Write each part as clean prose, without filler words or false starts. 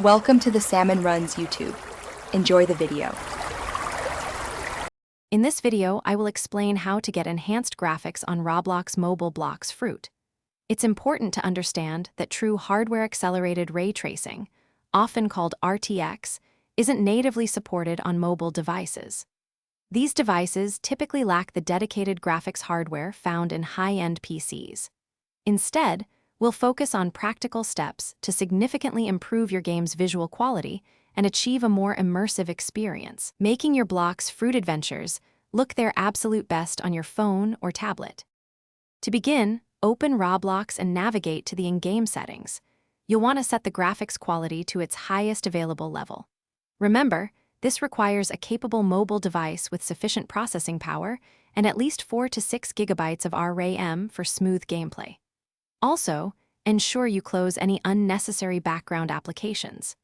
Welcome to the Salmon Runs YouTube. Enjoy the video. In this video, I will explain how to get enhanced graphics on Roblox mobile Blox Fruit. It's important to understand that true hardware-accelerated ray tracing, often called RTX, isn't natively supported on mobile devices. These devices typically lack the dedicated graphics hardware found in high-end PCs. Instead, we'll focus on practical steps to significantly improve your game's visual quality and achieve a more immersive experience, making your Blox Fruit adventures look their absolute best on your phone or tablet. To begin, open Roblox and navigate to the in-game settings. You'll want to set the graphics quality to its highest available level. Remember, this requires a capable mobile device with sufficient processing power and at least 4 to 6 gigabytes of RAM for smooth gameplay. Also, ensure you close any unnecessary background applications.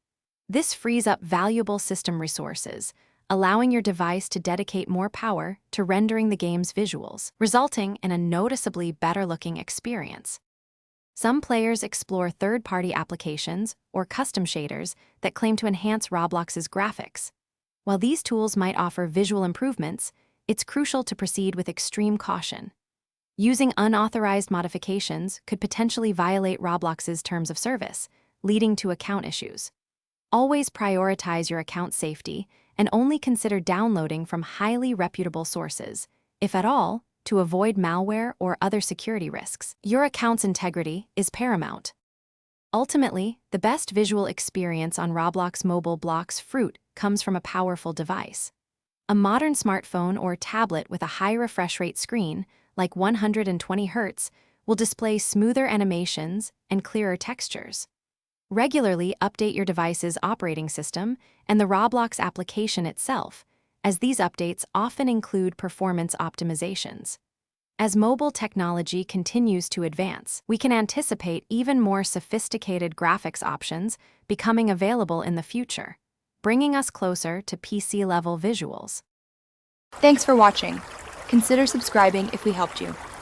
This frees up valuable system resources, allowing your device to dedicate more power to rendering the game's visuals, resulting in a noticeably better-looking experience. Some players explore third-party applications or custom shaders that claim to enhance Roblox's graphics. While these tools might offer visual improvements, it's crucial to proceed with extreme caution. Using unauthorized modifications could potentially violate Roblox's terms of service, leading to account issues. Always prioritize your account safety and only consider downloading from highly reputable sources, if at all, to avoid malware or other security risks. Your account's integrity is paramount. Ultimately, the best visual experience on Roblox mobile Blox Fruit comes from a powerful device. A modern smartphone or tablet with a high refresh rate screen, like 120 Hz, will display smoother animations and clearer textures. Regularly update your device's operating system and the Roblox application itself, as these updates often include performance optimizations. As mobile technology continues to advance, we can anticipate even more sophisticated graphics options becoming available in the future, bringing us closer to PC-level visuals. Thanks for watching. Consider subscribing if we helped you.